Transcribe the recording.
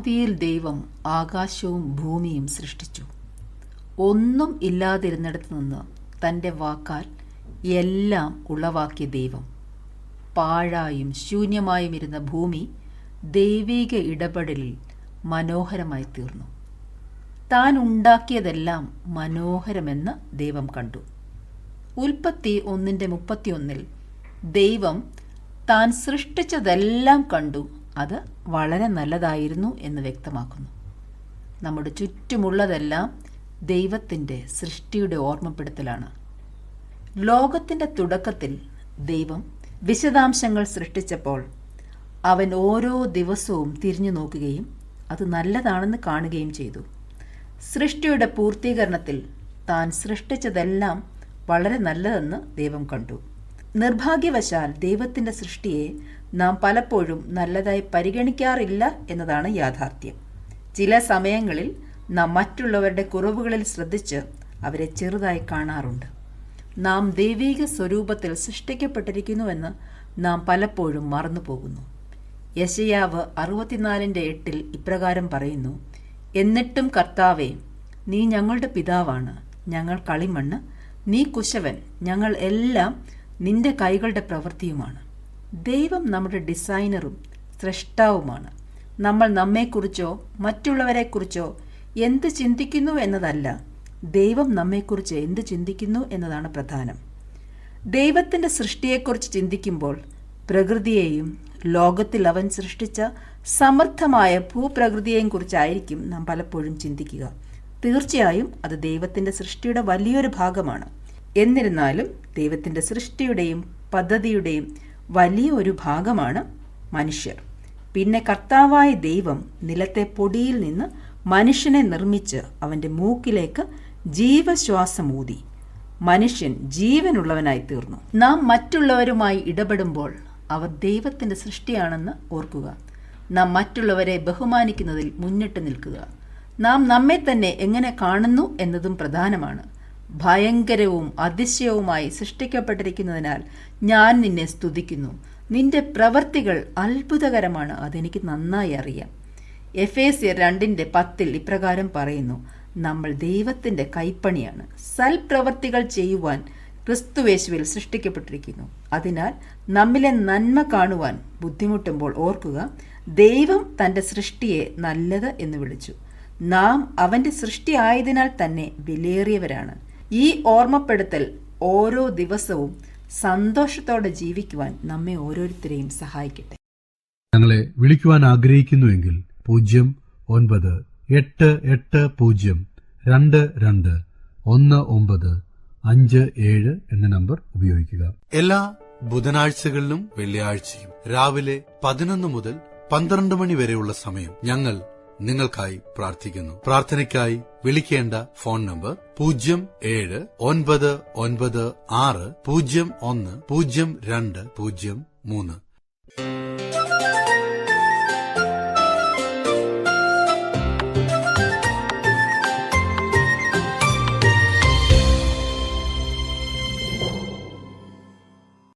ആദിയിൽ ദൈവം ആകാശവും ഭൂമിയും സൃഷ്ടിച്ചു. ഒന്നും ഇല്ലാതിരുന്നിടത്ത് നിന്ന് തൻ്റെ വാക്കാൽ എല്ലാം ഉളവാക്കിയ ദൈവം പാഴായും ശൂന്യമായും ഇരുന്ന ഭൂമി ദൈവിക ഇടപെടലിൽ മനോഹരമായി തീർന്നു. താൻ ഉണ്ടാക്കിയതെല്ലാം മനോഹരമെന്ന് ദൈവം കണ്ടു. ഉൽപ്പത്തി 1:31 ദൈവം താൻ സൃഷ്ടിച്ചതെല്ലാം കണ്ടു, അത് വളരെ നല്ലതായിരുന്നു എന്ന് വ്യക്തമാക്കുന്നു. നമ്മുടെ ചുറ്റുമുള്ളതെല്ലാം ദൈവത്തിൻ്റെ സൃഷ്ടിയുടെ ഓർമ്മപ്പെടുത്തലാണ്. ലോകത്തിൻ്റെ തുടക്കത്തിൽ ദൈവം വിശദാംശങ്ങൾ സൃഷ്ടിച്ചപ്പോൾ അവൻ ഓരോ ദിവസവും തിരിഞ്ഞു നോക്കുകയും അത് നല്ലതാണെന്ന് കാണുകയും ചെയ്തു. സൃഷ്ടിയുടെ പൂർത്തീകരണത്തിൽ താൻ സൃഷ്ടിച്ചതെല്ലാം വളരെ നല്ലതെന്ന് ദൈവം കണ്ടു. നിർഭാഗ്യവശാൽ ദൈവത്തിൻ്റെ സൃഷ്ടിയെ നാം പലപ്പോഴും നല്ലതായി പരിഗണിക്കാറില്ല എന്നതാണ് യാഥാർത്ഥ്യം. ചില സമയങ്ങളിൽ നാം മറ്റുള്ളവരുടെ കുറവുകളിൽ ശ്രദ്ധിച്ച് അവരെ ചെറുതായി കാണാറുണ്ട്. നാം ദൈവിക സ്വരൂപത്തിൽ സൃഷ്ടിക്കപ്പെട്ടിരിക്കുന്നുവെന്ന് നാം പലപ്പോഴും മറന്നുപോകുന്നു. യെശയ്യാവ് 64:8 ഇപ്രകാരം പറയുന്നു: എന്നിട്ടും കർത്താവേ, നീ ഞങ്ങളുടെ പിതാവാണ്, ഞങ്ങൾ കളിമണ്ണ്, നീ കുശവൻ, ഞങ്ങൾ എല്ലാം നിന്റെ കൈകളുടെ പ്രവൃത്തിയുമാണ്. ദൈവം നമ്മുടെ ഡിസൈനറും സ്രഷ്ടാവുമാണ്. നമ്മൾ നമ്മെക്കുറിച്ചോ മറ്റുള്ളവരെക്കുറിച്ചോ എന്ത് ചിന്തിക്കുന്നു എന്നതല്ല, ദൈവം നമ്മെക്കുറിച്ച് എന്ത് ചിന്തിക്കുന്നു എന്നതാണ് പ്രധാനം. ദൈവത്തിൻ്റെ സൃഷ്ടിയെക്കുറിച്ച് ചിന്തിക്കുമ്പോൾ പ്രകൃതിയെയും ലോകത്തിൽ അവൻ സൃഷ്ടിച്ച സമർത്ഥമായ ഭൂപ്രകൃതിയെയും കുറിച്ചായിരിക്കും നാം പലപ്പോഴും ചിന്തിക്കുക. തീർച്ചയായും അത് ദൈവത്തിൻ്റെ സൃഷ്ടിയുടെ വലിയൊരു ഭാഗമാണ്. എന്നിരുന്നാലും ദൈവത്തിൻ്റെ സൃഷ്ടിയുടെയും പദ്ധതിയുടെയും വലിയ ഒരു ഭാഗമാണ് മനുഷ്യർ. പിന്നെ കർത്താവായ ദൈവം നിലത്തെ പൊടിയിൽ നിന്ന് മനുഷ്യനെ നിർമ്മിച്ച് അവൻ്റെ മൂക്കിലേക്ക് ജീവശ്വാസമൂതി മനുഷ്യൻ ജീവനുള്ളവനായി തീർന്നു. നാം മറ്റുള്ളവരുമായി ഇടപെടുമ്പോൾ അവർ ദൈവത്തിൻ്റെ സൃഷ്ടിയാണെന്ന് ഓർക്കുക. നാം മറ്റുള്ളവരെ ബഹുമാനിക്കുന്നതിൽ മുന്നിട്ട് നിൽക്കുക. നാം നമ്മെ തന്നെ എങ്ങനെ കാണുന്നു എന്നതും പ്രധാനമാണ്. ഭയങ്കരവും അതിശയവുമായി സൃഷ്ടിക്കപ്പെട്ടിരിക്കുന്നതിനാൽ ഞാൻ നിന്നെ സ്തുതിക്കുന്നു. നിന്റെ പ്രവൃത്തികൾ അത്ഭുതകരമാണ്, അതെനിക്ക് നന്നായി അറിയാം. എഫേസ്യർ 2:10 ഇപ്രകാരം പറയുന്നു: നമ്മൾ ദൈവത്തിൻ്റെ കൈപ്പണിയാണ്, സൽപ്രവൃത്തികൾ ചെയ്യുവാൻ ക്രിസ്തുയേശുവിൽ സൃഷ്ടിക്കപ്പെട്ടിരിക്കുന്നു. അതിനാൽ നമ്മിലെ നന്മ കാണുവാൻ ബുദ്ധിമുട്ടുമ്പോൾ ഓർക്കുക, ദൈവം തൻ്റെ സൃഷ്ടിയെ നല്ലത് എന്ന് വിളിച്ചു. നാം അവൻ്റെ സൃഷ്ടി ആയതിനാൽ തന്നെ വിലയേറിയവരാണ്. ഈ ഓർമ്മപ്പെടുത്തൽ ഓരോ ദിവസവും സന്തോഷത്തോടെ ജീവിക്കുവാൻ നമ്മെ ഓരോരുത്തരെയും സഹായിക്കട്ടെ. ഞങ്ങളെ വിളിക്കുവാൻ ആഗ്രഹിക്കുന്നുവെങ്കിൽ 0988221957 എന്ന നമ്പർ ഉപയോഗിക്കുക. എല്ലാ ബുധനാഴ്ചകളിലും വെള്ളിയാഴ്ചയും രാവിലെ 11 മുതൽ 12 മണി വരെയുള്ള സമയം ഞങ്ങൾ നിങ്ങൾക്കായി പ്രാർത്ഥിക്കുന്നു. പ്രാർത്ഥനയ്ക്കായി വിളിക്കേണ്ട ഫോൺ നമ്പർ 079960010203.